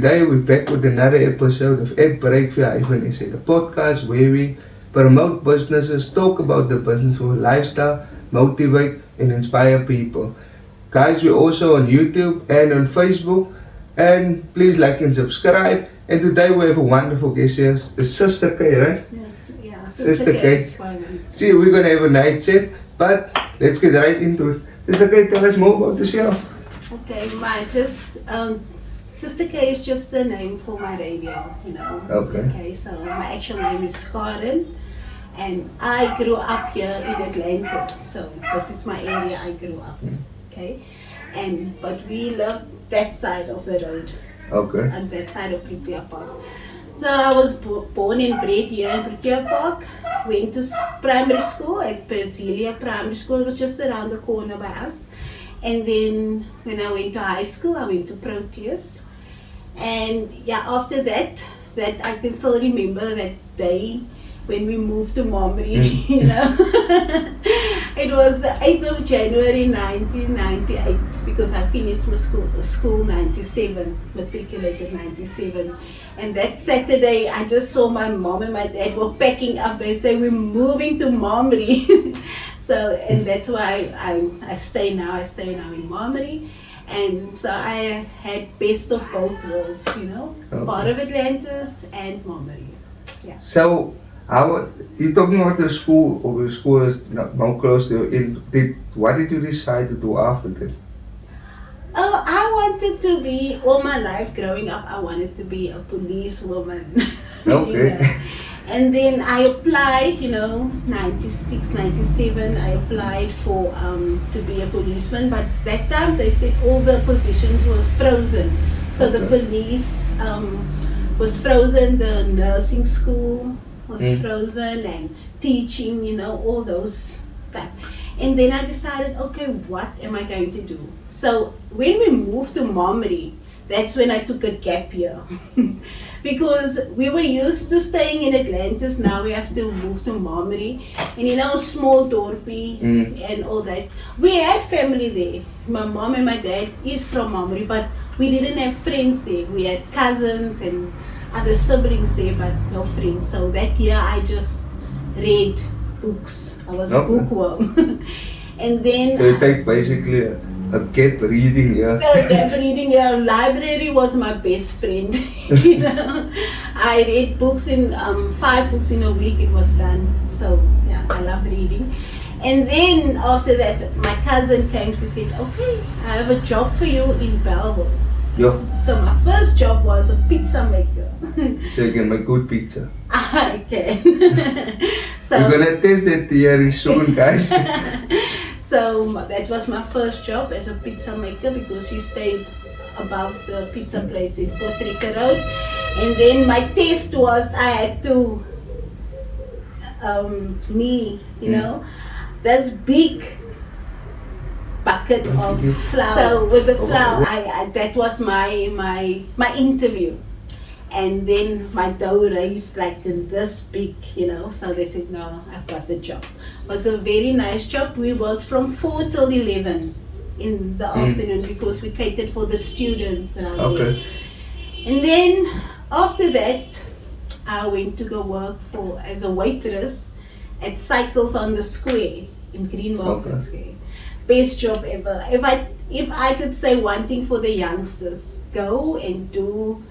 Today we're back with another episode of Breakfree SA, the podcast where we promote businesses, talk about the business lifestyle, motivate and inspire people. Guys, we're also on YouTube and on Facebook, and please like and subscribe. And today we have a wonderful guest here, Sister K, right? Yes, yeah. Sister K K. is fun. See, we're gonna have a nice chat, but let's get right into it. Sister K, tell us more about yourself. Okay, Sister K is just the name for my radio, Okay. So my actual name is Karen, and I grew up here in Atlantis. So this is my area I grew up in. Okay, but we love that side of the road. Okay. On that side of Protea Park. So I was born and bred here in Protea Park. Went to primary school at Brasilia Primary School. It was just around the corner by us. And then when I went to high school, I went to Proteus. And yeah, after that I can still remember that day when we moved to Momri, It was the 8th of January 1998 because I finished my school 97, matriculated 97. And that Saturday I just saw my mom and my dad were packing up. They say we're moving to Momri. And that's why I stay now in Momri. And so I had best of both worlds, Okay. Part of Atlantis and Momri. Yeah. So, you're talking about the school, or the school is not close to you. What did you decide to do after that? Oh, I wanted to be, all my life growing up, I wanted to be a policewoman. Okay. And then I applied, 96, 97, I applied for to be a policeman, but that time they said all the positions was frozen. So the police was frozen, the nursing school was frozen, and teaching, all those type. And then I decided, okay, what am I going to do? So when we moved to Momri, that's when I took a gap year. Because we were used to staying in Atlantis, now we have to move to Momri. And small dorpie and all that. We had family there. My mom and my dad is from Momri, but we didn't have friends there. We had cousins and other siblings there, but no friends. So that year I just read books. I was a bookworm. And then So you take basically a gap reading, yeah? Gap reading, library was my best friend. I read books in 5 books in a week, it was done. So yeah, I love reading. And then after that, my cousin came, she said, okay, I have a job for you in Belleville. Yeah. So my first job was a pizza maker. So you can make good pizza. I can. We're gonna test that theory soon, guys. So that was my first job as a pizza maker because she stayed above the pizza place in Fort Rica Road. And then my test was I had to, this big bucket of flour. So with the flour, that was my interview. And then my dough raised like this big, so they said, no, I've got the job. It was a very nice job. We worked from 4 till 11 in the afternoon because we catered for the students around there. And then after that, I went to go work as a waitress at Cycles on the Square in Greenwald Square. Best job ever. If I could say one thing for the youngsters, go and do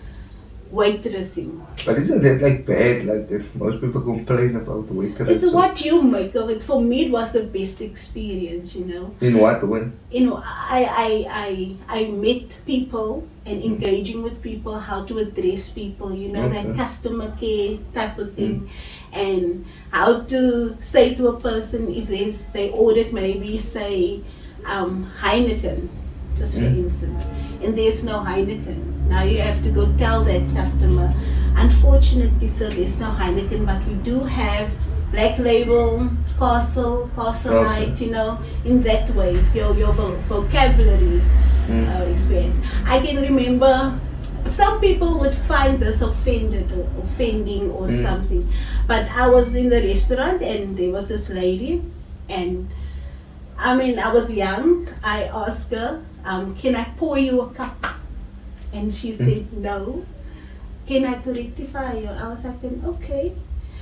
waitressing. But isn't that like bad? Like that most people complain about waitressing. It's what you make of it. For me, it was the best experience. In what way? I met people and engaging with people, how to address people. That customer care type of thing, and how to say to a person if they ordered maybe say Heineken, just for instance, and there's no Heineken. Now you have to go tell that customer, unfortunately sir, there's no Heineken, but we do have Black Label, Castle Light, in that way, your vocabulary experience. I can remember some people would find this offending or something, but I was in the restaurant and there was this lady, and I was young. I asked her, can I pour you a cup? And she said, no, can I rectify you? I was like, okay.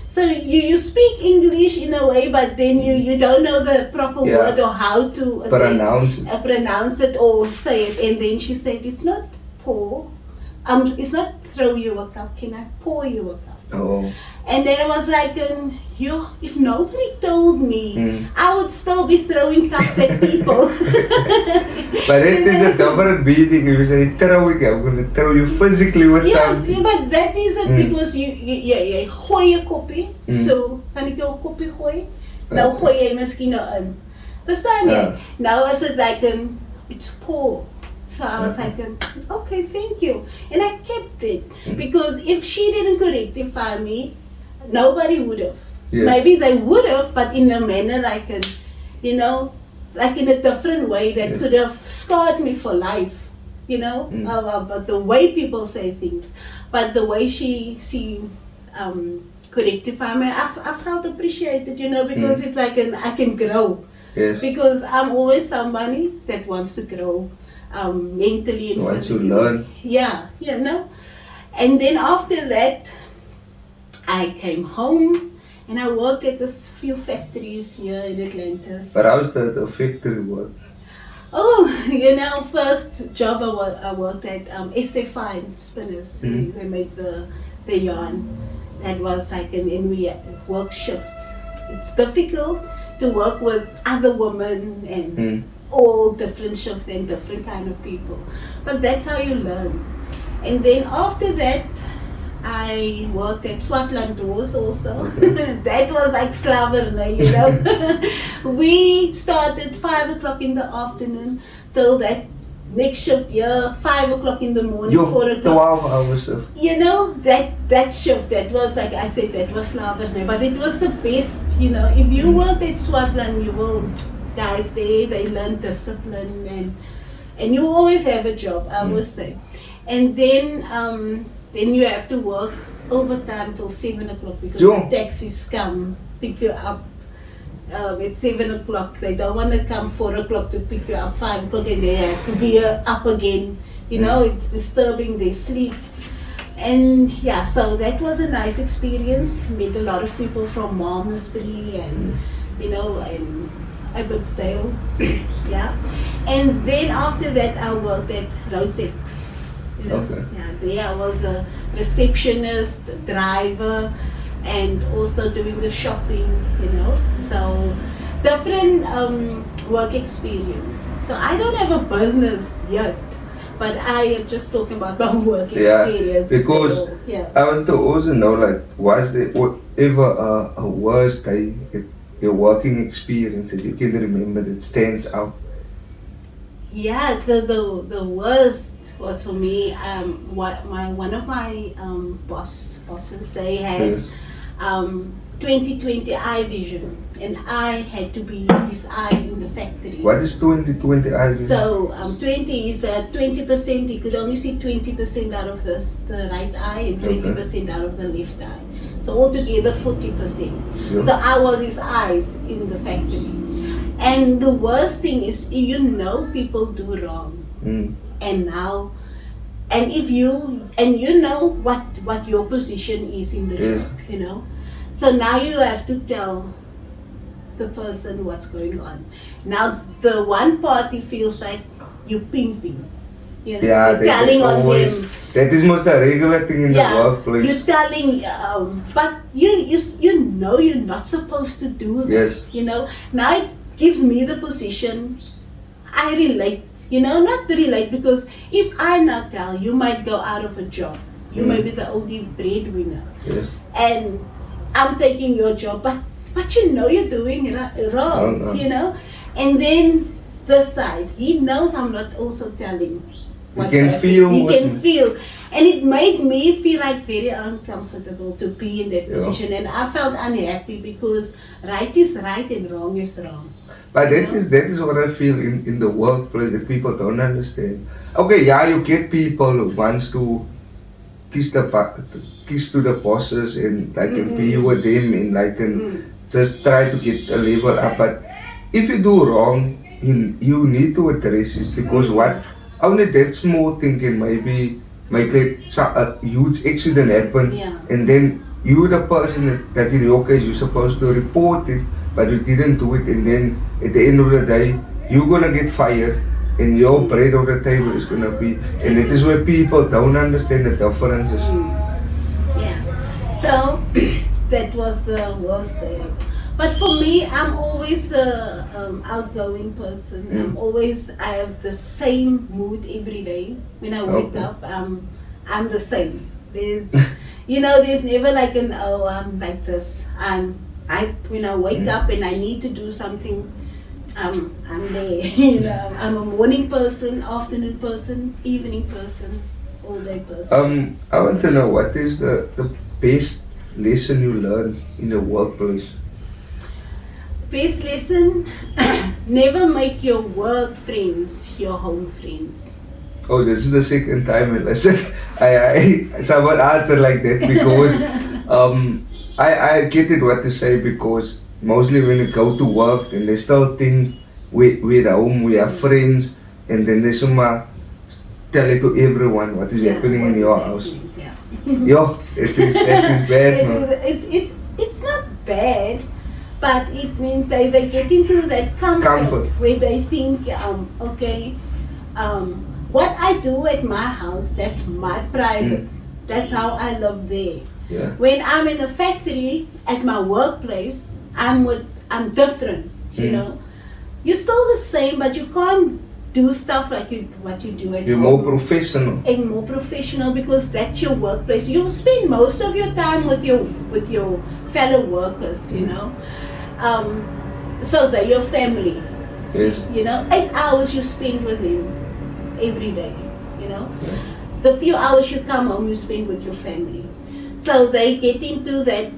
So you speak English in a way, but then you don't know the proper word or how to pronounce it or say it. And then she said, it's not pour. It's not throw you a cup. Can I pour you a cup? Oh. And then I was like, if nobody told me, I would still be throwing cups at people. But it is a different meaning. If you say throwing, I'm going to throw you physically with something. Yes, but that is it because you gooi 'n koppie. So, kan ek jou 'n koppie gooi? Nou gooi jy miskien nou in. Verstaan jy? Now is it like it's pour. So I was like, okay, thank you. And I kept it because if she didn't rectify me, nobody would have. Yes. Maybe they would have, but in a manner like like in a different way that could have scarred me for life. But the way people say things, but the way she could rectify me, I felt appreciated, because it's like I can grow. Yes. Because I'm always somebody that wants to grow. Mentally and once you learn. Yeah, and then after that I came home and I worked at a few factories here in Atlantis. But how's the factory work? Oh, first job I worked at SA Fine Spinners. They make the yarn. That was like and we work shift. It's difficult to work with other women and all different shifts and different kind of people, but that's how you learn. And then after that I worked at Swartland Doors also. That was like slavernij, We started 5 o'clock in the afternoon till that next shift 5 o'clock in the morning, 4 o'clock. 12 hours shift. That shift, that was like I said, that was slavernij, but it was the best. If you worked at Swartland, you will guys they learn discipline and you always have a job, I would say. And then you have to work overtime till 7 o'clock because the taxis come pick you up at 7 o'clock. They don't want to come 4 o'clock to pick you up 5 o'clock and they have to be up again. It's disturbing their sleep. And so that was a nice experience. Met a lot of people from Malmesbury and and Abbotsdale. And then after that I worked at Rotex. There I was a receptionist, driver, and also doing the shopping, so different work experience. So I don't have a business yet, but I am just talking about my work experience. Because I want to also know, like, was there ever a worst day your working experience that you can remember that stands out? Yeah, the worst was for me. One of my bosses, they had 20/20 eye vision, and I had to be his eyes in the factory. What is 20/20 eye vision? So 20 is 20%. He could only see 20% out of the right eye and 20% out of the left eye. So altogether 40%. Yeah. So I was his eyes in the factory. And the worst thing is, people do wrong. And if you know what your position is in the job, so now you have to tell the person what's going on. Now the one party feels like you pimping. Telling on them. That is most a regular thing in the workplace. You're telling, but you're not supposed to do that. Yes. Now it gives me the position. I relate, not to relate, because if I not tell, you might go out of a job. You may be the only breadwinner. Yes. And I'm taking your job, but you're doing wrong, And then this side, he knows I'm not also telling. You can feel. And it made me feel like very uncomfortable to be in that position. And I felt unhappy because right is right and wrong is wrong. But that is what I feel in the workplace that people don't understand. Okay, you get people who wants to kiss to the bosses and be with them and just try to get a level up. But if you do wrong, you need to address it, because what only that small thing can maybe make a huge accident happen, Yeah. and then you the person that in your case you're supposed to report it, but you didn't do it, and then at the end of the day you're gonna get fired, and your bread on the table is gonna be, and it is where people don't understand the differences. Yeah. So that was the worst day. But for me, I'm always a outgoing person. I have the same mood every day. When I wake Okay. up, I'm the same. There's never like I'm like this. When I wake up and I need to do something, I'm there. I'm a morning person, afternoon person, evening person, all day person. I want to know what is the best lesson you learned in the workplace. Best lesson: never make your work friends your home friends. Oh, this is the second time I listened. I someone answered like that because I get it what to say, because mostly when you go to work then they still think we're at home, we are friends, and then they somehow tell it to everyone what is happening in your house. Yeah. Yo, that is bad, man. It's not bad, but it means they get into that comfort where they think, okay, what I do at my house, that's my private. That's how I live there. Yeah. When I'm in a factory at my workplace, I'm different. You're still the same, but you can't do stuff like what you do at home. You're more professional. And more professional, because that's your workplace. You spend most of your time with your fellow workers. So they're your family. Yes. 8 hours you spend with them every day. Yeah. The few hours you come home, you spend with your family. So they get into that,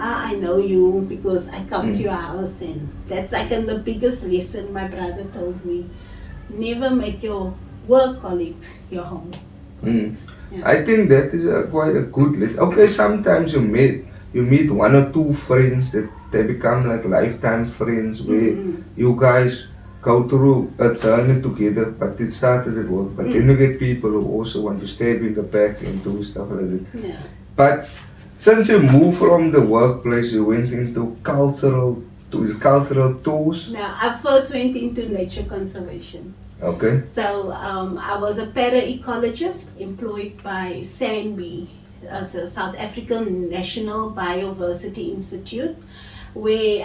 I know you because I come to your house, and that's like the biggest lesson my brother told me. Never make your work colleagues your home. Yeah. I think that is quite a good lesson. Okay, sometimes you meet one or two friends that they become like lifetime friends, where you guys go through a journey together, but it started at work. But then you get people who also want to stab in the back and do stuff like that. Yeah. But since you moved from the workplace, you went into cultural tours. Now, I first went into nature conservation. Okay. So I was a para-ecologist employed by SANBI, as a South African National Biodiversity Institute, where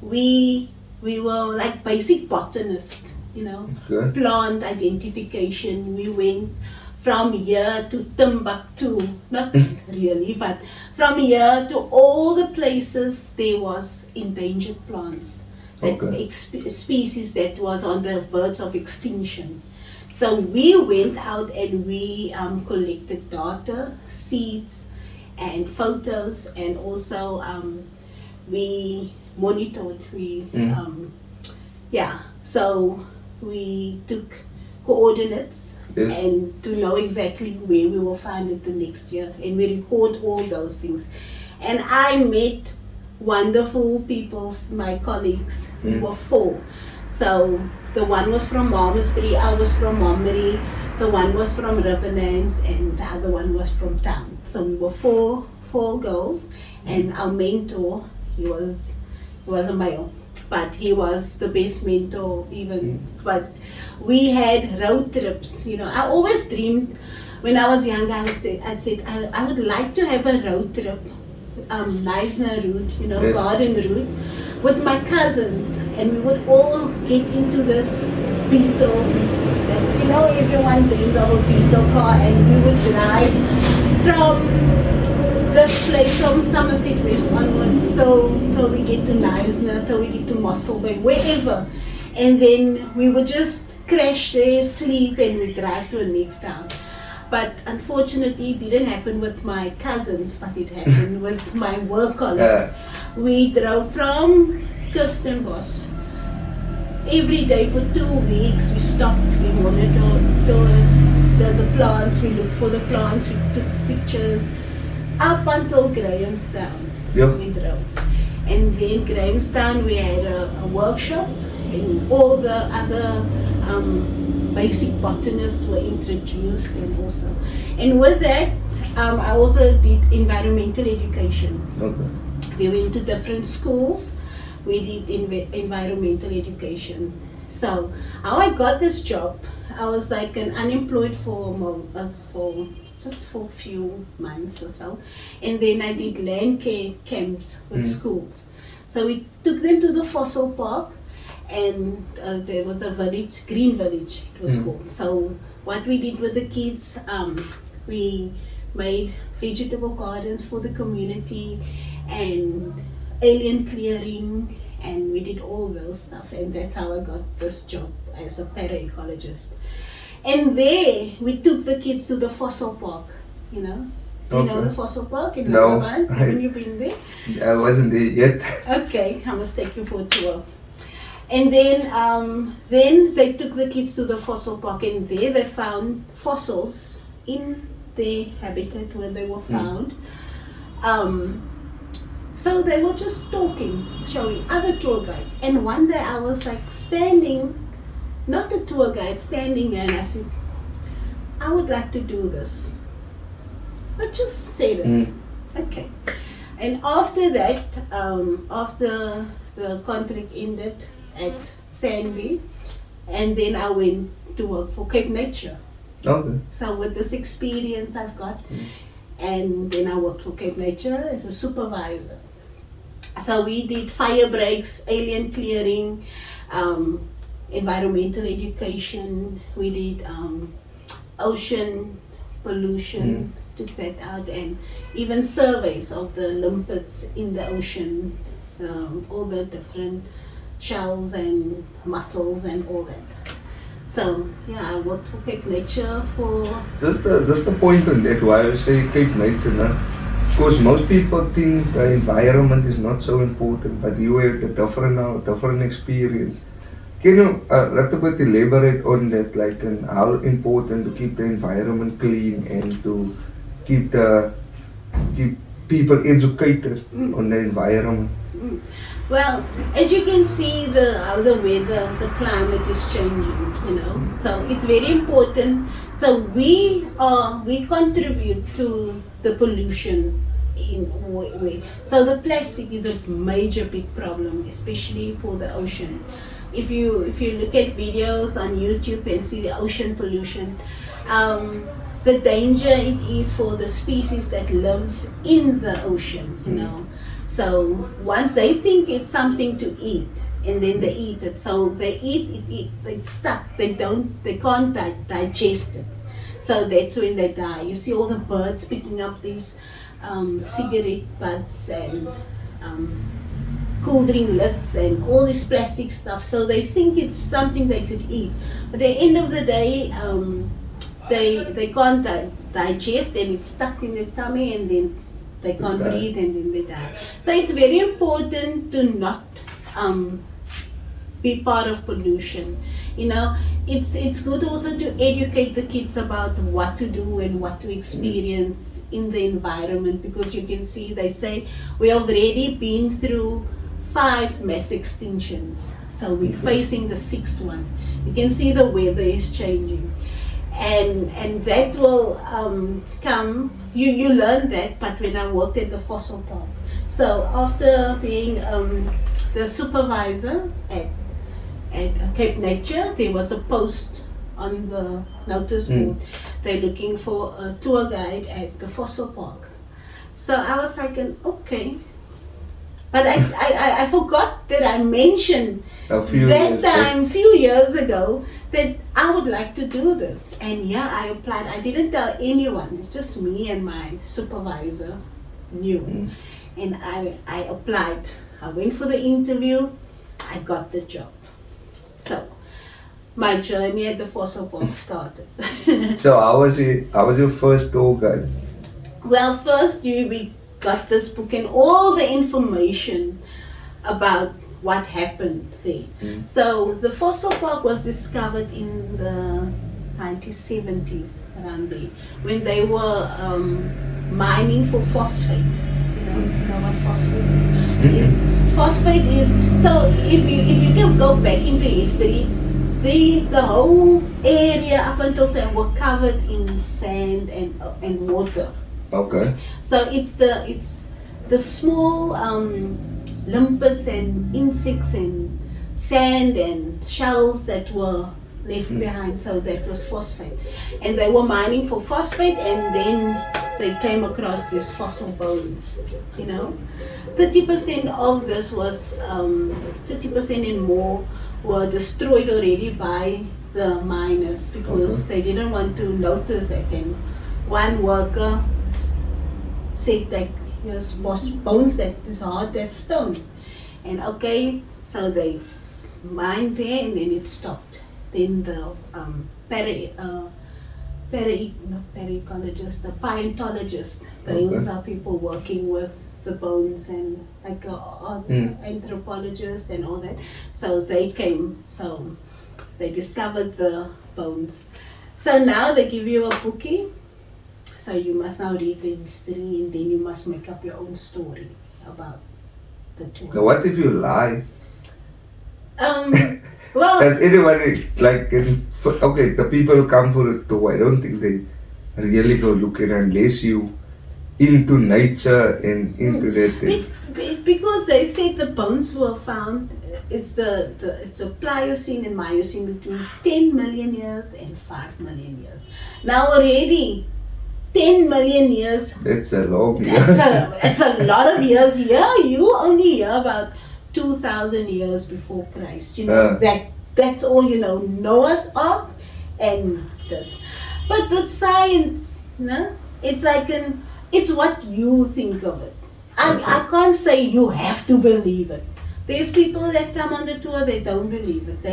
we were like basic botanists, Okay. plant identification. We went from here to Timbuktu, not really, but from here to all the places there was endangered plants, Okay. species that was on the verge of extinction. So we went out and we collected data, seeds, and photos, and also we monitored. So we took coordinates. Yes. And to know exactly where we will find it the next year, and we record all those things. And I met wonderful people, my colleagues. We were 4. So the one was from Malmesbury, I was from Mombury, the one was from Riverlands, and the other one was from town. So we were four girls, and our mentor, he was a male, but he was the best mentor even. But we had road trips. I always dreamed when I was younger. I said I would like to have a road trip, Neisner route, Yes. garden route, with my cousins, and we would all get into this Beetle. That, everyone dreamed of a Beetle car, and we would drive from this place, from Somerset West onwards, till we get to Neisner, till we get to Mossel Bay, wherever. And then we would just crash there, sleep, and we drive to the next town. But unfortunately, it didn't happen with my cousins, but it happened with my work colleagues. We drove from Kirstenbosch. Every day for 2 weeks, we stopped, we monitored the plants, we looked for the plants, we took pictures, up until Grahamstown. Yep. We drove. And then Grahamstown, we had a workshop, and all the other basic botanists were introduced, and with that I also did environmental education. Okay. We went to different schools. We did environmental education. So how I got this job, I was like an unemployed for just for a few months or so, and then I did land care camps with schools. So we took them to the fossil park, and there was a village, green village it was called. So what we did with the kids, we made vegetable gardens for the community and alien clearing, and we did all those stuff, and that's how I got this job as a para-ecologist. And there we took the kids to the fossil park, you know. Do you know the fossil park in No. London? Haven't you been there? I wasn't there yet. Okay, I must take you for a tour. And then they took the kids to the fossil park, and there they found fossils in their habitat where they were found. So they were just talking, showing other tour guides. And one day I was like standing, not the tour guide, standing there, and I said, I would like to do this. I just said it. Okay. And after that, after the contract ended at Sandy, and then I went to work for Cape Nature. Okay. So with this experience I've got, and then I worked for Cape Nature as a supervisor. So we did fire breaks, alien clearing, environmental education. We did ocean pollution, took that out, and even surveys of the limpets in the ocean, all the different shells and mussels and all that. So yeah, I worked for Cape Nature for... Just the point on that, why I say Cape Nature, no? Because most people think the environment is not so important, but you have the different experience. Can you a little bit elaborate on that, like how important to keep the environment clean and to keep people educated on the environment? Well, as you can see, how the weather, the climate is changing, you know. So it's very important. So we contribute to the pollution in a way. So the plastic is a major big problem, especially for the ocean. If you look at videos on YouTube and see the ocean pollution, the danger it is for the species that live in the ocean, you know. So once they think it's something to eat, and then they eat it. So they eat it, it's stuck. They can't digest it. So that's when they die. You see all the birds picking up these cigarette butts and cool drink lids and all this plastic stuff. So they think it's something they could eat. But at the end of the day, they can't digest, and it's stuck in their tummy, and then they can't breathe, and then they die. So it's very important to not be part of pollution. You know, it's good also to educate the kids about what to do and what to experience in the environment, because you can see they say we have already been through 5 mass extinctions, so we're facing the 6th one. You can see the weather is changing, and that will come. You learn that, but when I worked at the fossil park. So after being the supervisor at Cape Nature, there was a post on the notice board. They're looking for a tour guide at the fossil park. So I was like, okay. But I forgot that I mentioned few years ago that I would like to do this. And yeah, I applied. I didn't tell anyone, just me and my supervisor knew. And I applied. I went for the interview. I got the job. So my journey at the fossil park started. So how was your first tour guide? Well, first we got this book and all the information about what happened there. So the fossil park was discovered in the 1970s, around there, when they were mining for phosphate. You know what phosphate is? Phosphate is, so if you can go back into history, the whole area up until then were covered in sand and water. Okay. So it's the small limpets and insects and sand and shells that were left behind. So that was phosphate, and they were mining for phosphate, and then they came across these fossil bones. 30% of this was 30% and more were destroyed already by the miners because they didn't want to notice it. And one worker said that here's bones that is hard as stone. And so they mined there and then it stopped. Then the the paleontologist, those are people working with the bones and like anthropologists and all that. So they came, so they discovered the bones. So now they give you a bookie. So you must now read the history and then you must make up your own story about the tour. Now what if you lie? Well, Does anybody, the people who come for a tour, I don't think they really go looking unless you into nature and into that. Because they said the bones were found, it's a Pliocene and Miocene between 10 million years and 5 million years. Now already 10 million years. That's a long It's a lot of years here. You only hear about 2,000 years before Christ. That's all you know. Noah's Ark and this. But with science, it's like it's what you think of it. I can't say you have to believe it. There's people that come on the tour, they don't believe it.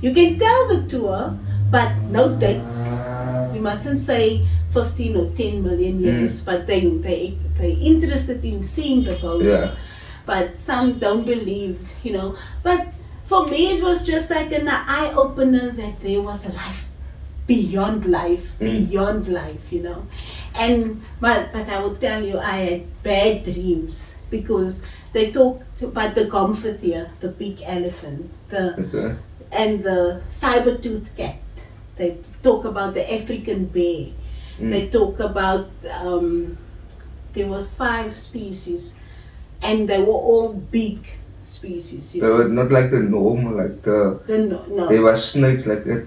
You can tell the tour, but no dates. You mustn't say 15 or 10 million years, but they're interested in seeing the bones. Yeah. But some don't believe, But for me, it was just like an eye-opener that there was a life beyond life, And but I will tell you, I had bad dreams because they talk about the Gomphothere, the big elephant, and the saber-toothed cat. They talk about the African bear. They talk about there were 5 species, and they were all big species. They were not like the normal, like no. They were snakes, like a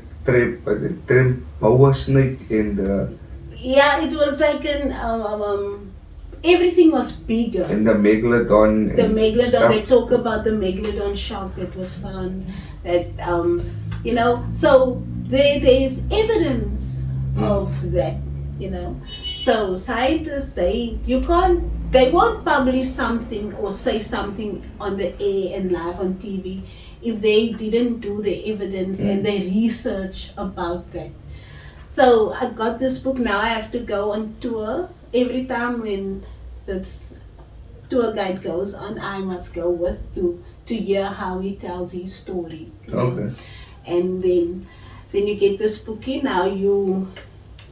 boa snake and yeah, it was like everything was bigger. And the megalodon. They talk about the megalodon shark that was found. That so there is evidence of that. So scientists they won't publish something or say something on the air and live on TV if they didn't do the evidence and the research about that. So I got this book. Now I have to go on tour. Every time when the tour guide goes on, I must go with to hear how he tells his story. Okay. And then you get this bookie. Now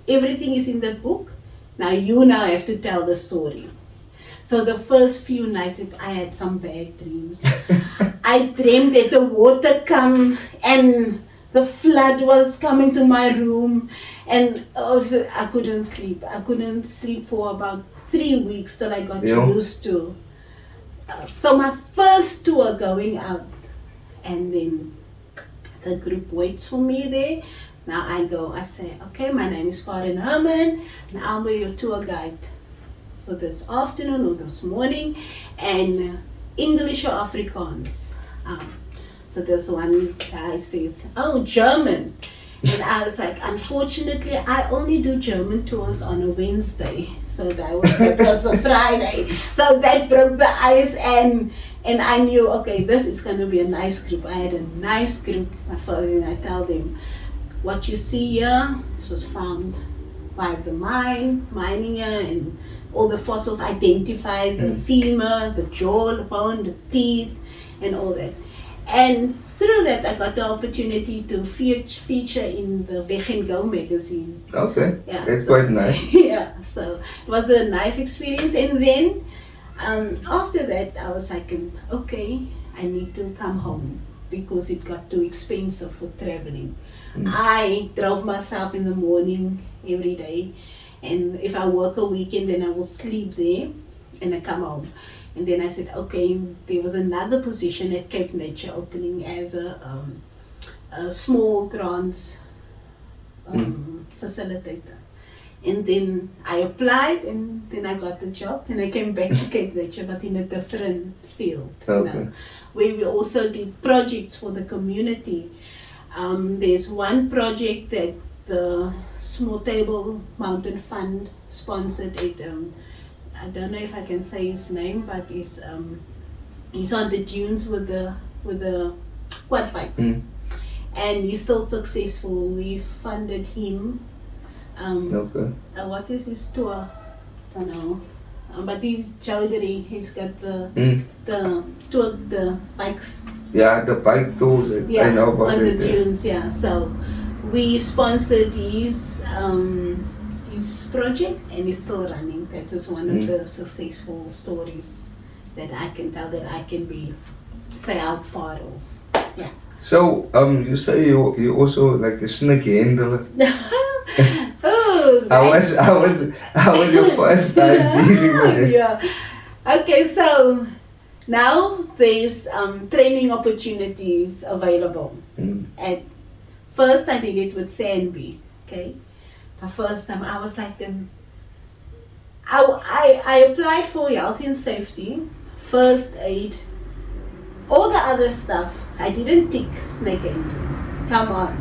everything is in the book. Now you have to tell the story. So the first few nights I had some bad dreams. I dreamed that the water come and the flood was coming to my room, and I couldn't sleep. I couldn't sleep for about 3 weeks till I got used to. So my first tour going out, and then the group waits for me there. Now I say, okay, my name is Karen Herman, and I'll be your tour guide for this afternoon or this morning, and English or Afrikaans. So this one guy says, oh, German. And I was like, unfortunately, I only do German tours on a Wednesday. So that was a Friday. So that broke the ice, and I knew, okay, this is going to be a nice group. I had a nice group. And I tell them, what you see here, this was found by the mining here, and all the fossils identified, the femur, the jaw, the bone, the teeth, and all that. And through that, I got the opportunity to feature in the Weg and Go magazine. Okay, yeah, that's quite nice. Yeah, so it was a nice experience. And then After that, I was like, okay, I need to come home because it got too expensive for traveling. I drove myself in the morning every day, and if I work a weekend, then I will sleep there and I come home. And then I said, okay, there was another position at Cape Nature opening as a small trans facilitator. And then I applied, and then I got the job, and I came back to Cape Nature, but in a different field, Okay. where we also did projects for the community. There's one project that the Small Table Mountain Fund sponsored it. I don't know if I can say his name, but he's on the dunes with the quad bikes, and he's still successful. We funded him. Okay. What is his tour? I don't know. But he's Chowdhury. He's got the tour, the bikes. Yeah, the bike tours. I know about on the it. dunes. Yeah. So we sponsored his project, and he's still running. That is one of the successful stories that I can tell, that I can say I'm part of. Yeah. So, you say you also like a snake handler. Oh, How was your first time dealing with it? Yeah. Okay, so now there's training opportunities available. At first, I did it with Sanby. Okay, the first time I was like, I applied for health and safety, first aid, all the other stuff. I didn't tick snake handling. Come on.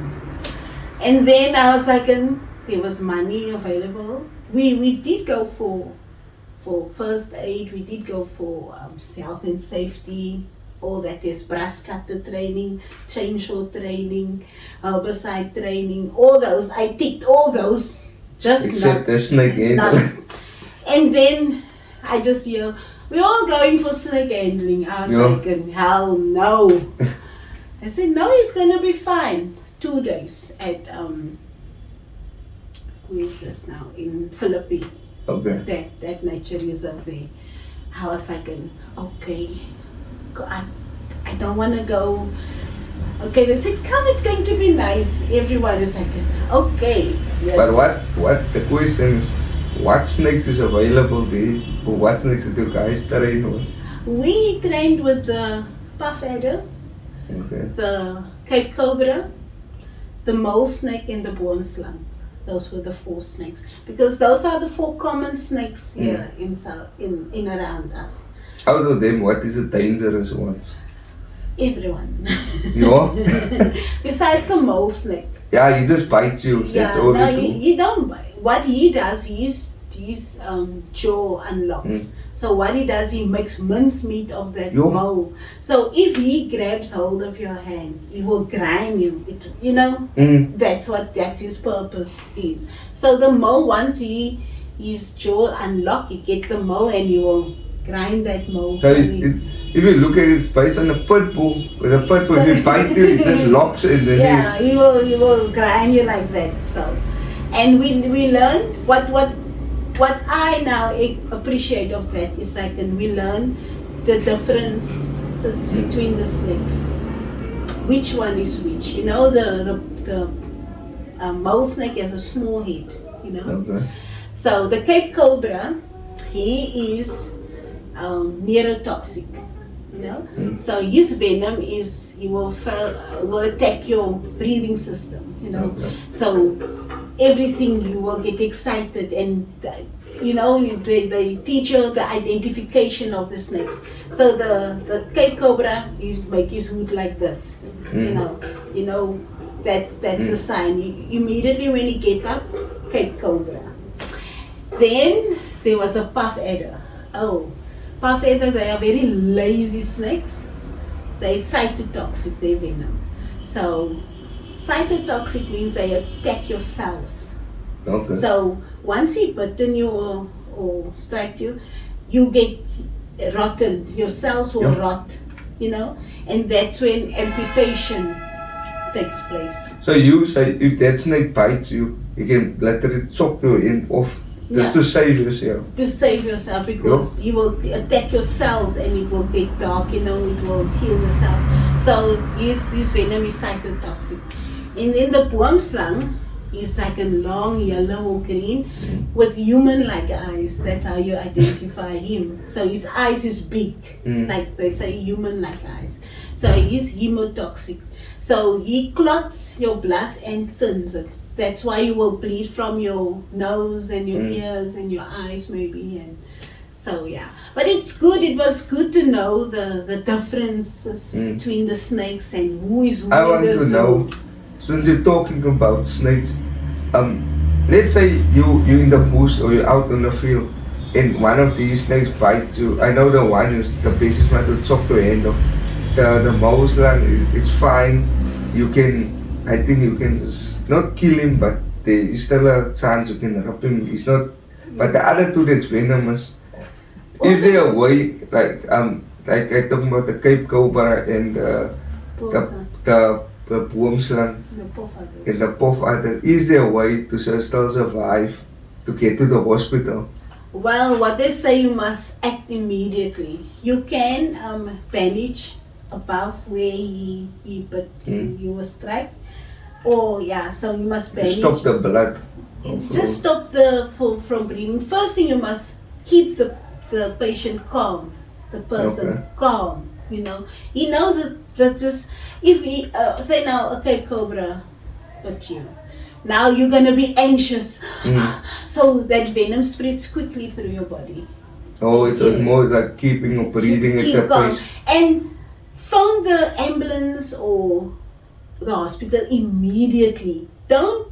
And then I was like, there was money available. We did go for first aid. We did go for health and safety. All that. There's brass cutter training, chainsaw training, herbicide training. All those. I ticked all those. Just Except the snake handler. none. And then I just hear, we're all going for snake handling. I was like, hell no. I said, no, it's gonna be fine. 2 days at where is this now? In Philippines. Okay. That nature reserve there. I was like, okay, I don't want to go. Okay, they said, come, it's going to be nice. Everyone is like, okay. Yeah. But what the question is, what snakes is available there? Or what snakes did you guys train with? We trained with the puff adder, Okay. the Cape Cobra, the mole snake, and the bone slug. Those were the 4 snakes, because those are the 4 common snakes here in around us. Out of them, what is the dangerous ones? Everyone. Yeah? Besides the mole snake. Yeah, he just bites you. That's all no, he do. you don't. What he does, his jaw unlocks. So what he does, he makes mincemeat of that mole. So if he grabs hold of your hand, he will grind you. That's his purpose is. So the mole, once his jaw unlock, you get the mole and you will grind that mole. So if you look at it, it's based on a pit bull. With a pit bull, if you bite you, it just locks it. And then he will grind you like that. So, and we learned what I now appreciate of that is like, and we learn the differences between the snakes. Which one is which? The mole snake has a small head. Okay. So the Cape Cobra, he is neurotoxic. So his venom will attack your breathing system. Okay. So everything, you will get excited, and they teach you the identification of the snakes. So the Cape Cobra, you make his hood like this. That's the sign. Immediately when you get up, Cape Cobra. Then there was a puff adder. Puff adder, they are very lazy snakes. They're cytotoxic, their venom. So cytotoxic means they attack your cells. Okay. So once he bitten you or strike you, you get rotten. Your cells will rot, and that's when amputation takes place. So you say if that snake bites you, you can literally chop your end off. Just to save yourself. To save yourself, because you will attack your cells and it will get dark, it will kill the cells. So his venom is cytotoxic. And then the boomslang is like a long yellow or green with human-like eyes. That's how you identify him. So his eyes is big, like they say, human-like eyes. So he's hemotoxic. So he clots your blood and thins it. That's why you will bleed from your nose and your ears and your eyes maybe. And so yeah, but it's good. It was good to know the differences between the snakes and who is who. I want to know, since you're talking about snakes, let's say you're in the bush or you're out on the field and one of these snakes bites you. I know the one who's the best one to chop your hand off. The mouslang is fine. I think you can just not kill him, but there is still a chance you can rub him. It's not, but the other two that's venomous. Is there a way, like I talking about the Cape Cobra and the boomslang and the puff adder? Is there a way to still survive to get to the hospital? Well, what they say, you must act immediately. You can bandage above where he was struck. Oh yeah, so you must bandage. Stop the blood. Just stop from bleeding. First thing, you must keep the patient calm, the person calm. He knows it's just if he say now a Cape Cobra bit you. Now you're gonna be anxious, so that venom spreads quickly through your body. Oh, it's more like keeping or breathing at the pace. And phone the ambulance or the hospital immediately. Don't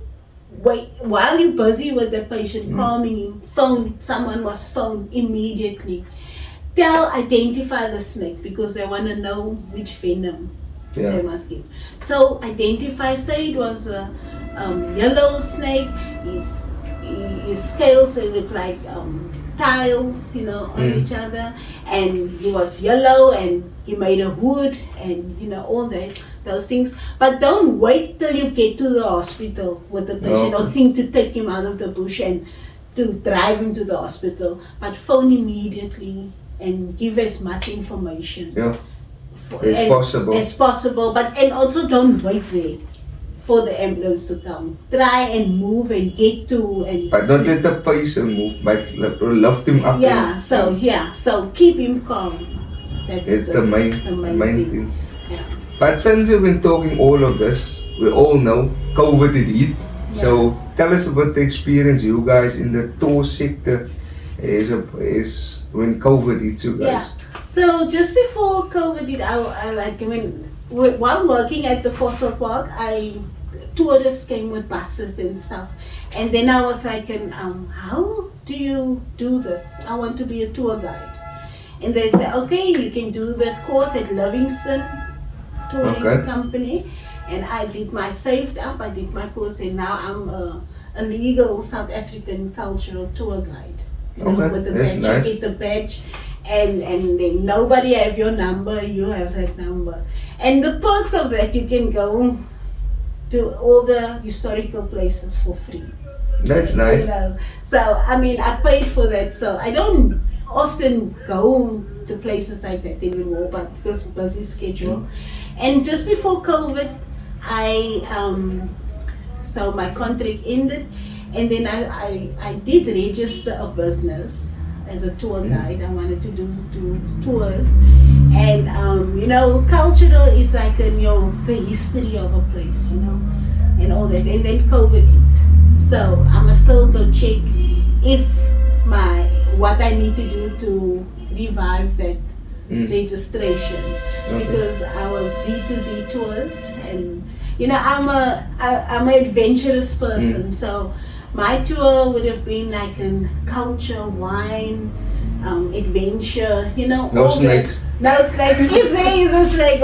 wait while you're busy with the patient, calming him. Someone must phone immediately. Identify the snake, because they want to know which venom they must give. So identify, say it was a yellow snake. His scales, they look like tiles, on each other, and he was yellow and he made a hood and all those things. But don't wait till you get to the hospital with the patient or think to take him out of the bush and to drive him to the hospital, but phone immediately and give as much information as possible. But and also don't wait there for the ambulance to come. Try and move and get to but don't let the patient move, but lift him up. So keep him calm. That's the main thing. Yeah. But since you've been talking all of this, we all know COVID did hit. So tell us about the experience you guys in the tour sector is when COVID hits you guys. Yeah. So just before COVID hit, while working at the fossil park, tourists came with buses and stuff, and then I was like, how do you do this? I want to be a tour guide. And they said, okay, you can do the course at Livingston Touring Company. And I did my saved up, I did my course, and now I'm a legal South African cultural tour guide. With the badge, nice. You get the badge, and then nobody have your number, you have that number. And the perks of that, you can go to all the historical places for free. That's nice. So I paid for that, so I don't often go to places like that anymore, but because busy schedule. And just before COVID, so my contract ended, and then I did register a business as a tour guide. I wanted to do tours, and cultural is like the history of a place, and all that. And then COVID hit, so I must still go check if what I need to do to revive that registration, because I was Z2Z tours, and I'm an adventurous person, so my tour would have been like in culture, wine, adventure, no snakes. No snakes. If there is a snake,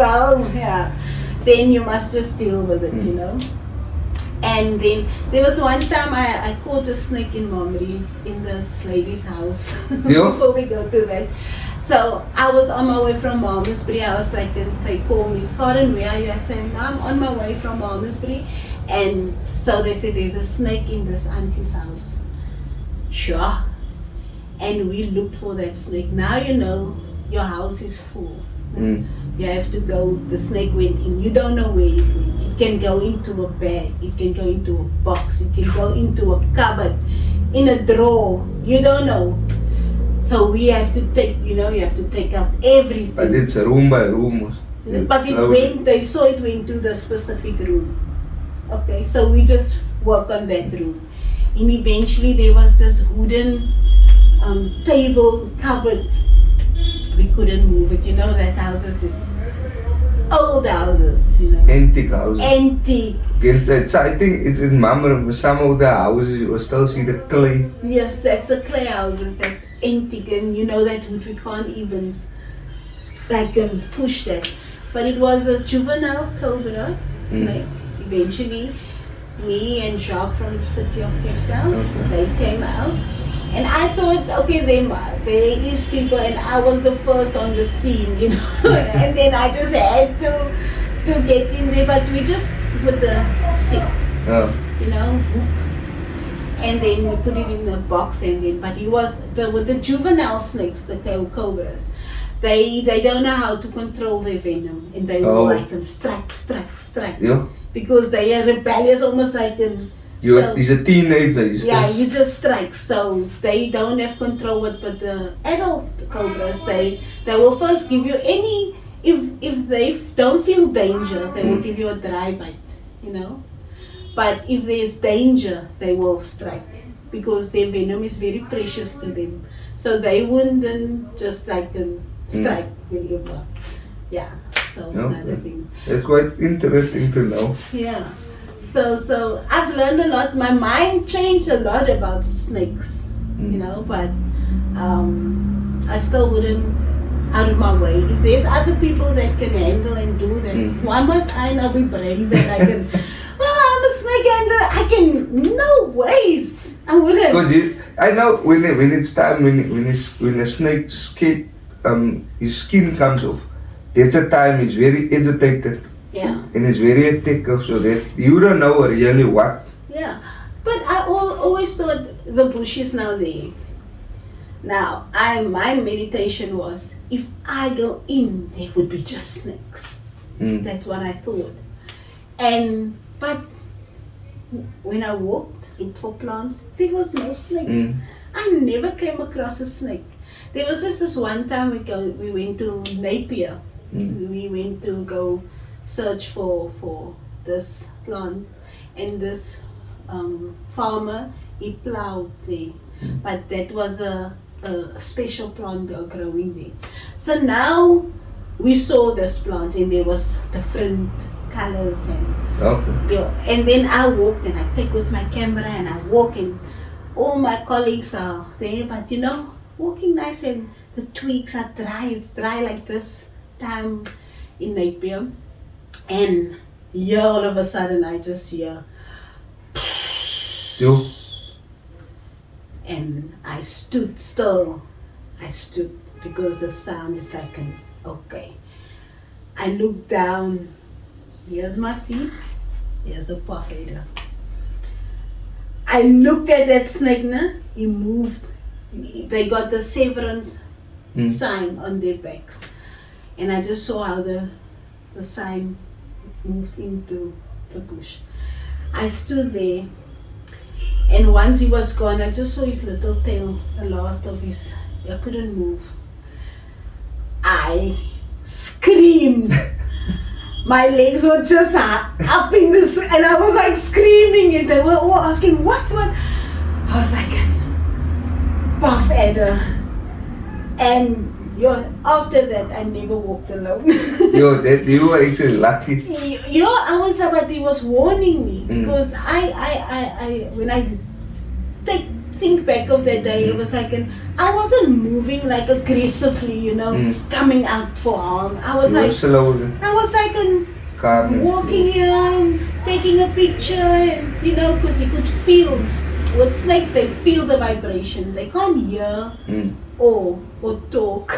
then you must just deal with it, And then there was one time I caught a snake in Momri in this lady's house. Before we go to that. So I was on my way from Malmesbury. I was like, they call me, Karen, where are you? I said, no, I'm on my way from Malmesbury. And so they said, there's a snake in this auntie's house. Sure. And we looked for that snake. Now you know your house is full. You have to go, the snake went in, you don't know where it went. It can go into a bag, it can go into a box, it can go into a cupboard, in a drawer, you don't know. So we have to take, you have to take out everything. But it's room by room. But they saw it went to the specific room. Okay, so we just work on that room. And eventually there was this wooden table, cupboard. We couldn't move it. That houses is old houses, Antique houses. Antique. Yes, I think it's in Mamre, some of the houses you will still see the clay. Yes, that's the clay houses, that's antique, and that wood, we can't even push that. But it was a juvenile cobra snake. Eventually, me and Jacques from the city of Cape Town, they came out. And I thought, okay, there is people, and I was the first on the scene, and then I just had to get in there, but we just with the stick, hook, and then we put it in the box, and then, but it was with the juvenile snakes, the cobras, they don't know how to control their venom, and they will strike, because they are rebellious, almost like an. He's a teenager. You just strike. So they don't have control with, but the adult cobras, they will first give you any, if they don't feel danger, they will give you a dry bite, But if there's danger, they will strike, because their venom is very precious to them. So they wouldn't just strike whenever. Yeah. So another thing. It's quite interesting to know. Yeah. So I've learned a lot. My mind changed a lot about snakes, but I still wouldn't out of my way. If there's other people that can handle and do that, why must I not be brave that I can? Well, I'm a snake handler. I can. No ways. I wouldn't. Because I know when it's time when a snake his skin comes off. There's a time he's very agitated. Yeah. And it's very addictive, so that you don't know really what. Yeah. But I always thought the bush is now there. Now, my meditation was, if I go in, there would be just snakes. That's what I thought. But when I looked for plants, there was no snakes. I never came across a snake. There was just this one time we went to Napier. We went to go search for this plant, and this farmer, he plowed there, but that was a special plant growing there. So now we saw this plant, and there was different colors, and then I walked, and I take with my camera, and I walk, and all my colleagues are there, but walking nice, and the twigs are dry. It's dry like this time in Napier. And all of a sudden I just hear, and I stood still. Because the sound is like okay. I looked down, here's my feet, here's the facilitator. I looked at that snake, he moved, they got the severance sign on their backs. And I just saw how the sign moved into the bush. I stood there, and once he was gone, I just saw his little tail, the last of his, I couldn't move. I screamed. My legs were just up in this, and I was like screaming, and they were all asking, what? I was like, buff adder. And after that, I never walked alone. You were actually lucky. I was, but he was warning me, because I when I think back of that day, it was like I wasn't moving like aggressively, coming out for harm. I was slowly. I was like walking here and taking a picture, and because you could feel. With snakes, they feel the vibration. They can't hear or talk,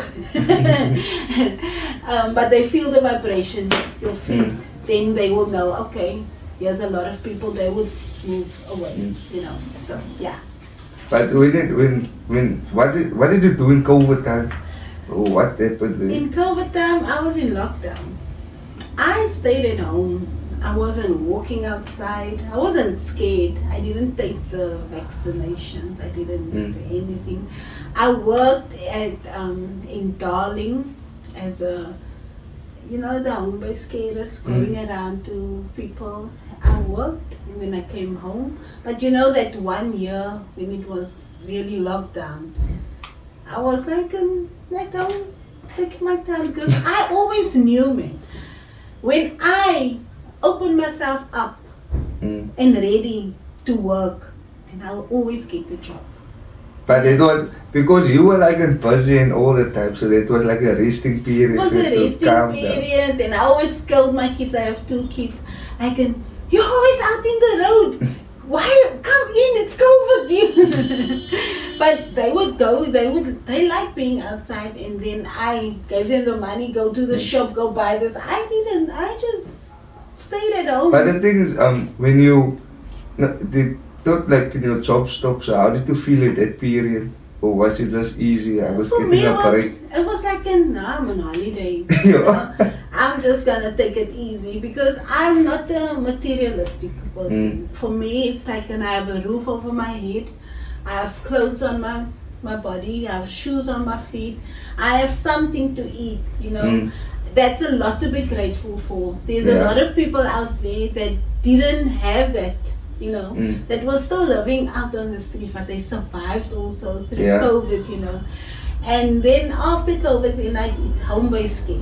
but they feel the vibration, your feet. Then they will know, okay, there's a lot of people, they would move away, So, yeah. But what did you do in COVID time? Oh, what happened there? In COVID time, I was in lockdown. I stayed at home. I wasn't walking outside. I wasn't scared. I didn't take the vaccinations. I didn't do anything. I worked at in Darling as a, the home-based carers, going around to people. I worked and then I came home. But that 1 year when it was really locked down, I was like home, taking my time, because I always knew, man, when I open myself up and ready to work, then I'll always get the job. But it was because you were like busy and all the time, so it was like a resting period. It was a to resting calm period, and I always scold my kids. I have 2 kids. You're always out in the road. Why come in? It's COVID. But they would go. They like being outside, and then I gave them the money. Go to the shop. Go buy this. I didn't. I just stayed at home. But the thing is, when you did not like job stops, so how did you feel at that period? Or was it just easy? I was For getting me, a break. it was like I'm on holiday. I'm just gonna take it easy because I'm not a materialistic person. For me, it's like I have a roof over my head, I have clothes on my body, I have shoes on my feet, I have something to eat, That's a lot to be grateful for. There's a lot of people out there that didn't have that, that was still living out on the street, but they survived also through COVID, And then after COVID, then I did home-based care.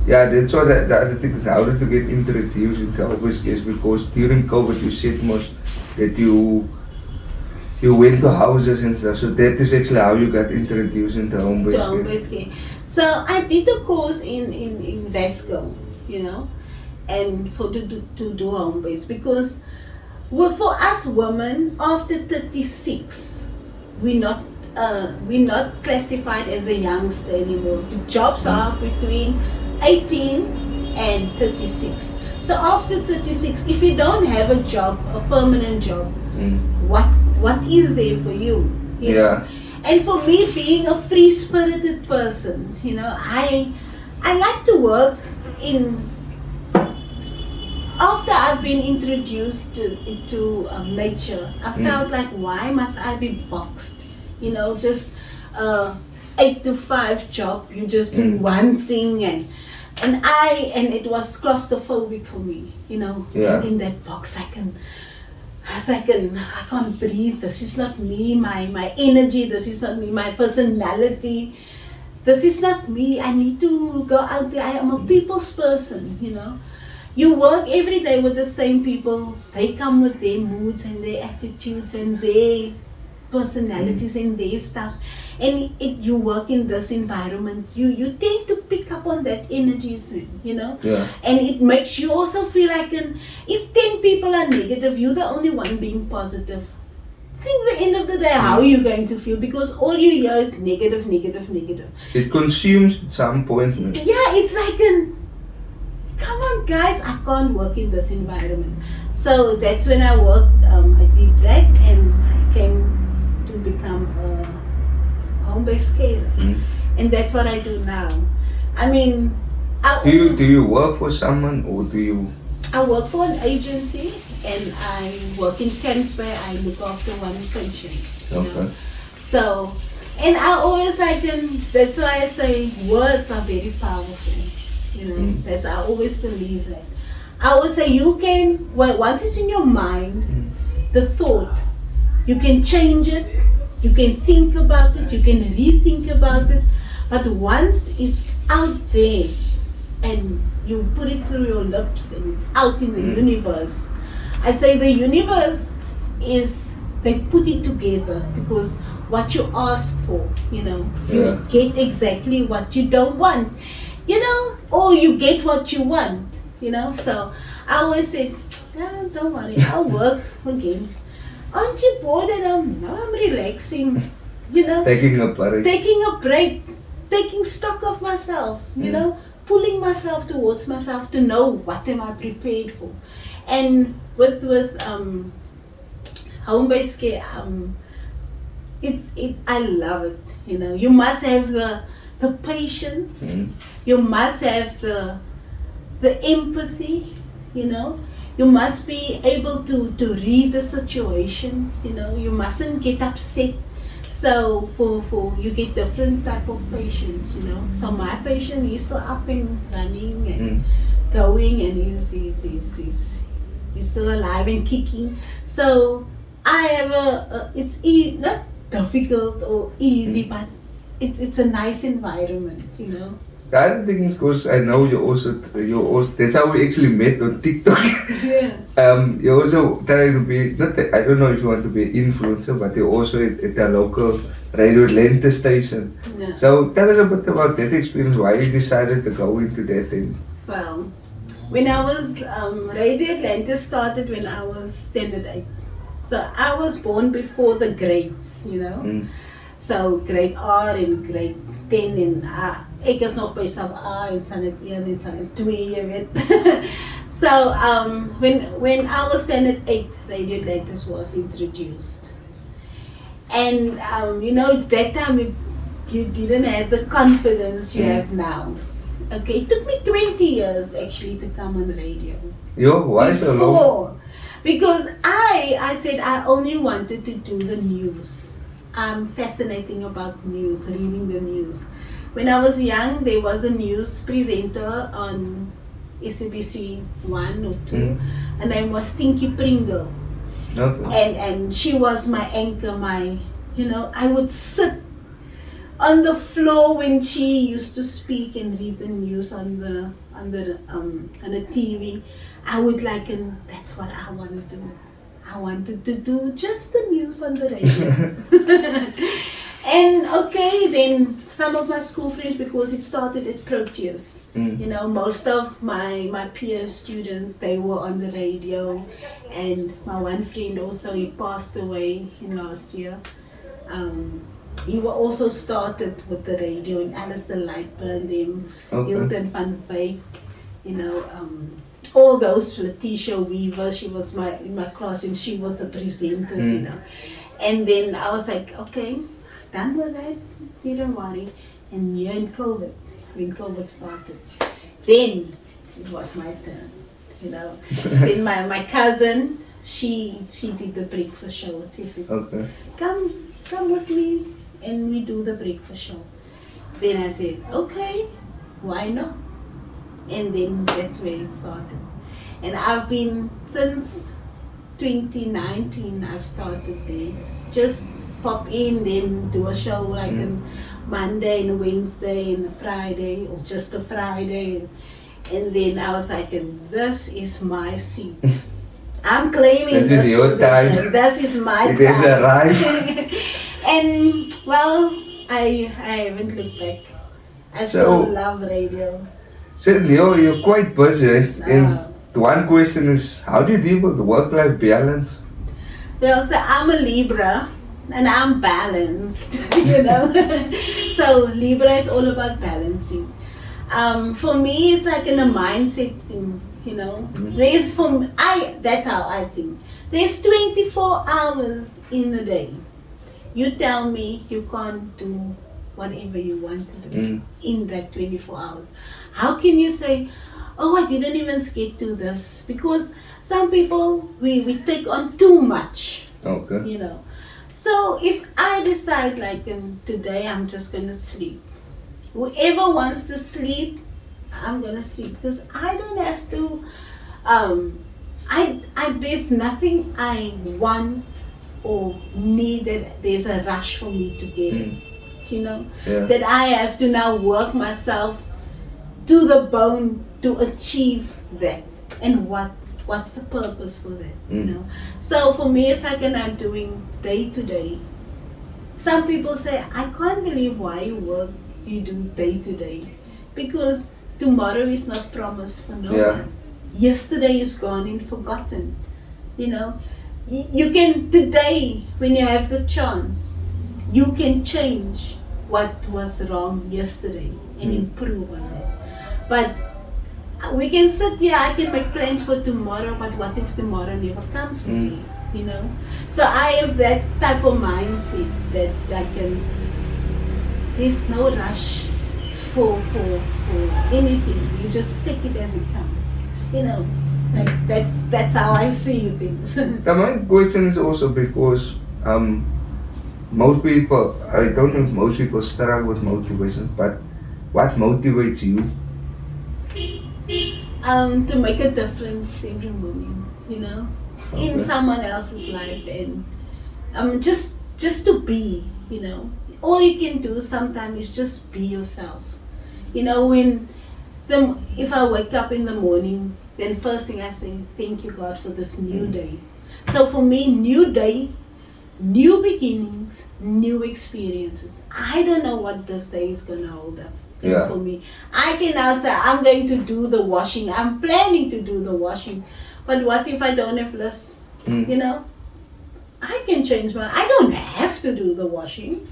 Yeah, that's what the other thing is. How did you get introduced into home-based care? Because during COVID, you said most that you went to houses and stuff. So that is actually how you got introduced into home-based care. So I did a course in Vasco, and to do home-based, because for us women after 36, we're not classified as a youngster anymore. The jobs are between 18 and 36. So after 36, if you don't have a job, a permanent job, what is there for you? Yeah. And for me, being a free-spirited person, I like to work in. After I've been introduced into nature, I felt like, why must I be boxed? Just 8 to 5 job. You just do one thing, and it was claustrophobic for me. In that box, I can't breathe. This is not me. My energy. This is not me. My personality. This is not me. I need to go out there. I am a people's person. You work every day with the same people. They come with their moods and their attitudes and their personalities and their stuff. And you work in this environment, you tend to pick up on that energy soon, Yeah. And it makes you also feel like if 10 people are negative, you're the only one being positive. I think at the end of the day, how are you going to feel? Because all you hear is negative, negative, negative. It consumes at some point. Man. Yeah, it's like come on guys, I can't work in this environment. So that's when I worked, I did that, and I came to become a home-based carer. And that's what I do now. I mean, do you work for someone, or do you? I work for an agency, and I work in camps where I look after one patient. Okay. So, and I always that's why I say words are very powerful. I always believe that. I always say once it's in your mind, the thought, you can change it, you can think about it, you can rethink about it, but once it's out there and you put it through your lips and it's out in the universe, I say the universe they put it together, because what you ask for, you get exactly what you don't want. Or you get what you want, So I always say, don't worry, I'll work again. Aren't you bored? And I'm relaxing, Taking a break. Taking a break, taking stock of myself, pulling myself towards myself to know what am I prepared for. And with home-based care, I love it. You must have the patience. You must have the empathy. You must be able to read the situation. You mustn't get upset. So for you get different type of patients. So my patient, he's still up and running and going, and he's still alive and kicking. So I have it's not difficult or easy, but it's a nice environment. The other thing is, because I know that's how we actually met on TikTok. Yeah. You also try to be, I don't know if you want to be an influencer, but you're also at a local radio Atlanta station. Yeah. So tell us a bit about that experience, why you decided to go into that thing. Well, when I was Radio Atlanta started when I was standard 8. So I was born before the grades. So grade R and grade 10 en ek is nog by sub A en standard 1 en standard 2, jy weet. So when I was standard 8, Radio Atlantis was introduced. And that time you didn't have the confidence you have now. Okay, it took me 20 years actually to come on radio. Yo, why so long? Because I said I only wanted to do the news. I'm fascinating about news, reading the news. When I was young, there was a news presenter on SABC 1 or 2. Her name was Stinky Pringle. Okay. And she was my anchor, I would sit on the floor when she used to speak and read the news on the TV. I would and that's what I wanted to do. I wanted to do just the news on the radio. And okay, then some of my school friends, because it started at Proteus, most of my peer students, they were on the radio. And my one friend also, he passed away in last year. He also started with the radio, and Alistair Lightburn, them, Hilton van Wyk, all those, Letitia Weaver, she was in my class, and she was the presenters, And then I was like, okay, done with that, didn't worry. And in COVID, when COVID started, then it was my turn, Then my cousin, she did the breakfast show. She said, okay, come with me, and we do the breakfast show. Then I said, okay, why not? And then that's where it started. And I've been, since 2019, I've started there. Just pop in, then do a show like on Monday and a Wednesday and a Friday, or just a Friday. And then I was like, and this is my seat. I'm claiming this is your position. time. This is my time. It is arrived. And well, I haven't looked back. I still love radio. So you're quite busy. And one question is, how do you deal with the work-life balance? Well, so I'm a Libra and I'm balanced, So Libra is all about balancing. For me, it's like in a mindset thing, There's that's how I think. There's 24 hours in a day. You tell me you can't do whatever you want to do in that 24 hours. How can you say, oh, I didn't even get to this? Because some people, we take on too much, okay. So if I decide today I'm just going to sleep. Whoever wants to sleep, I'm going to sleep, because I don't have to, there's nothing I want or need that there's a rush for me to get it. That I have to now work myself to the bone to achieve that. And what's the purpose for that? So for me, it's like I'm doing day to day. Some people say, I can't believe why you do day to day, because tomorrow is not promised for no one. Yesterday is gone and forgotten. You can today, when you have the chance, you can change what was wrong yesterday and improve on that. But we can sit here, I can make plans for tomorrow, but what if tomorrow never comes for me? you know. So I have that type of mindset that I can, there's no rush for anything. You just take it as it comes, you know. Like that's how I see things. My question is also because most people, I don't know if most people struggle with motivation, but what motivates you? To make a difference every morning, you know, in someone else's life, and just to be, you know. All you can do sometimes is just be yourself. You know, if I wake up in the morning, then first thing I say, thank you God for this new day. So for me, new day, new beginnings, new experiences. I don't know what this day is gonna hold up for me. I can now say I'm going to do the washing. I'm planning to do the washing, but what if I don't have list? You know, I can change I don't have to do the washing,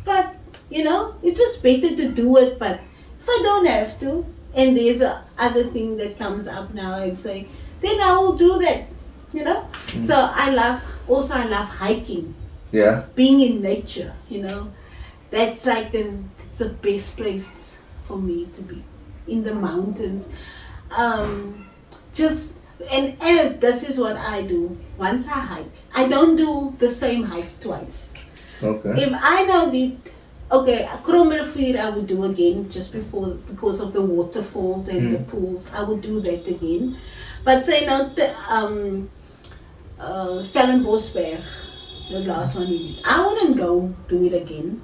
but you know, it's just better to do it. But if I don't have to, and there's a other thing that comes up now, I'd say, then I will do that. You know, so I love hiking. Yeah. Being in nature, you know, that's like it's the best place for me to be, in the mountains. Just and this is what I do. Once I hike, I don't do the same hike twice. Okay. If I now did, okay, Krommerivier I would do again just because of the waterfalls and the pools. I would do that again. But say now Stellenboschberg, the last one we did, I wouldn't go do it again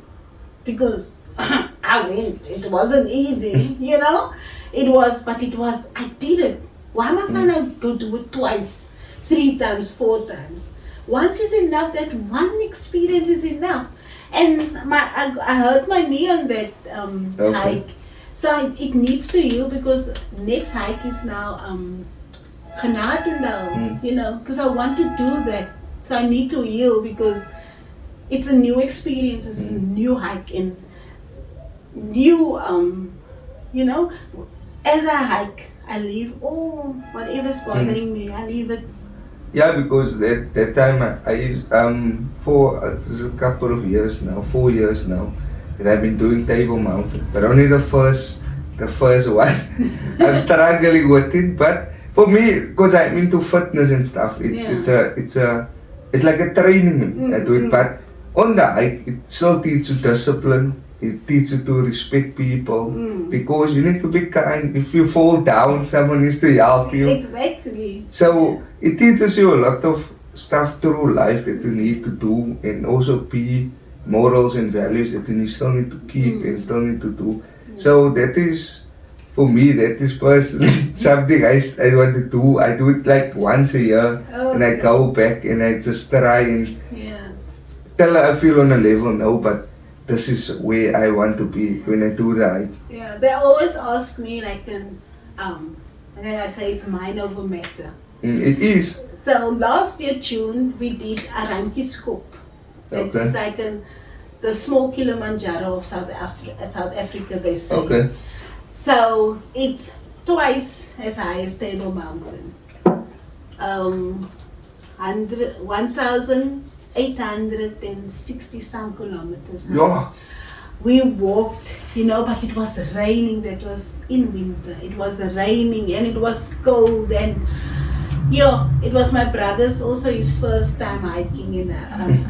because I went. It wasn't easy, you know. I did it. Why must I not go do it twice, 3 times, 4 times? Once is enough. That one experience is enough. And I hurt my knee on that hike, so it needs to heal, because next hike is now Genadendal, you know, because I want to do that. So I need to heal because it's a new experience, it's a new hike, and new, you know, as I hike, I leave whatever's bothering me, I leave it. Yeah, because that time I used it's a couple of years now, 4 years now, that I've been doing Table Mountain, but only the first one. I'm struggling with it, but for me, because I'm into fitness and stuff, it's like a training I do it. But on the hike, it still teaches you discipline. It teaches you to respect people, because you need to be kind. If you fall down, someone needs to help you. Exactly. So it teaches you a lot of stuff through life that you need to do, and also be morals and values that you still need to keep and still need to do. So that is, for me, that is personally something I want to do. I do it like once a year, and I go back and I just try and till I feel on a level now, but this is where I want to be when I do that. Yeah, they always ask me and then I say it's mind over matter. It is. So last year June we did a Rankieskop. That is like the small Kilimanjaro of South Africa, they say. Okay. So it's twice as high as Table Mountain. 1,860 some kilometers. Yeah. We walked, you know, but it was raining. That was in winter. It was raining and it was cold, and it was my brother's also his first time hiking, and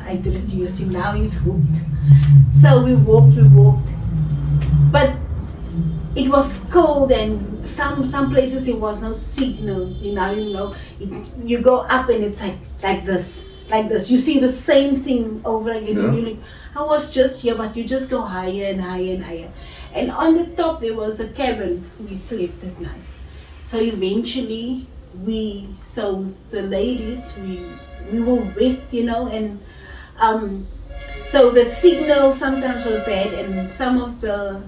I introduced him. Now he's hooked. So we walked, but it was cold, and some places there was no signal. You know, you go up and it's like this. You see the same thing over again. Yeah. I was just here, but you just go higher and higher and higher. And on the top there was a cabin. We slept at night. So eventually the ladies, we were wet, you know, and so the signal sometimes was bad, and some of the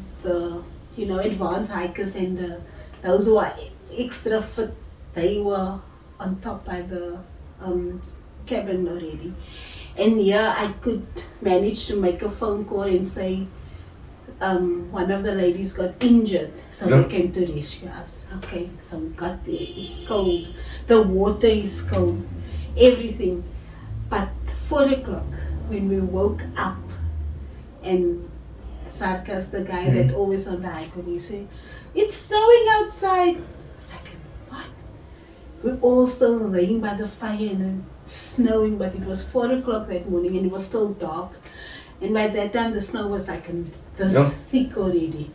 advanced hikers and those who are extra fit, they were on top by the cabin already. And I could manage to make a phone call and say one of the ladies got injured, so they came to rescue us. Okay, so we got there. It's cold, the water is cold, everything. 4 o'clock when we woke up, and Sarkas, the guy that always on the icon, he said, "It's snowing outside." I was like, what? We're all still laying by the fire and snowing, but it was 4 o'clock that morning and it was still dark. And by that time the snow was like this thick already.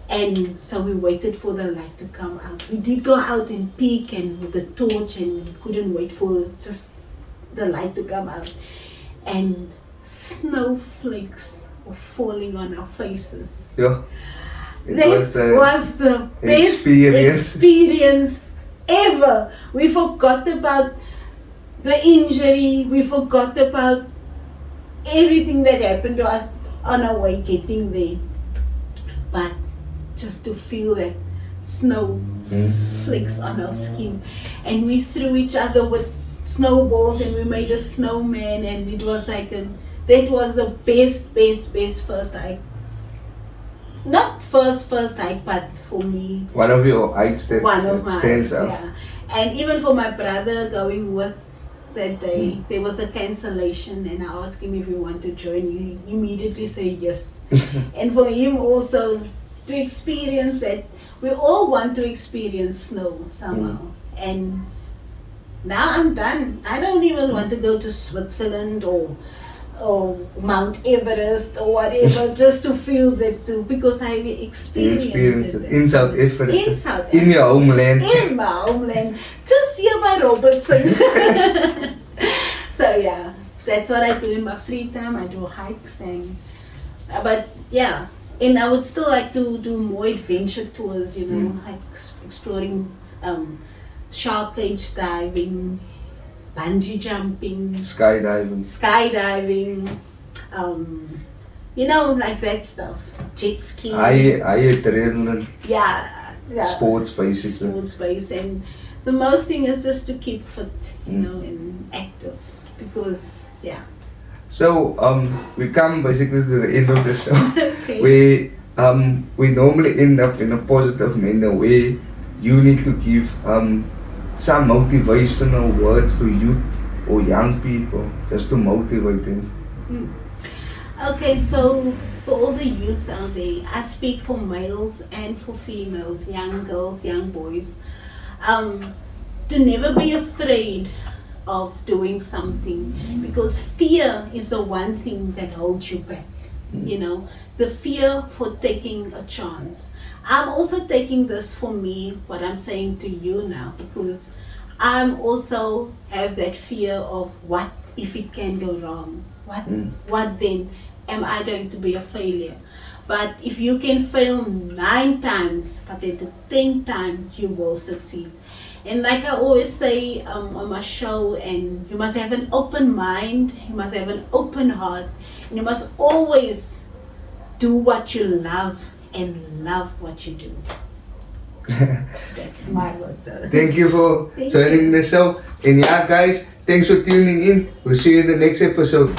And so we waited for the light to come out. We did go out and peek and with the torch, and we couldn't wait for just the light to come out. And snowflakes were falling on our faces. Yeah. That was the best experience ever. We forgot about the injury. We forgot about everything that happened to us on our way getting there. But just to feel that snow flakes on our skin, and we threw each other with snowballs and we made a snowman, and it was like that was the best first hike. Not first hike, but for me, one of your hikes that stands out. Yeah. And even for my brother going with that day, there was a cancellation, and I asked him if he wanted to join. He immediately said yes. And for him also to experience that, we all want to experience snow somehow. And now I'm done. I don't even want to go to Switzerland or Mount Everest or whatever, just to feel that too, because I experienced it in South Africa. In your homeland. In my homeland, just here by Robertson. So yeah, that's what I do in my free time. I do hikes but yeah, and I would still like to do more adventure tours, like exploring shark cage diving, bungee jumping, skydiving, like that stuff. Jet skiing. I adrenaline. Yeah. Sports basically. Sports based, and the most thing is just to keep fit, and active, because So we come basically to the end of the show. Okay. We normally end up in a positive manner where you need to give some motivational words to youth or young people, just to motivate them. Okay, so for all the youth out there, I speak for males and for females, young girls, young boys, to never be afraid of doing something, because fear is the one thing that holds you back. The fear for taking a chance. I'm also taking this for me, what I'm saying to you now, because I'm also have that fear of what if it can go wrong? What then? Am I going to be a failure? But if you can fail 9 times, but at the 10th time you will succeed. And like I always say on my show, and you must have an open mind, you must have an open heart, and you must always do what you love and love what you do. That's my word. Thank you for joining the show. And yeah, guys, thanks for tuning in. We'll see you in the next episode.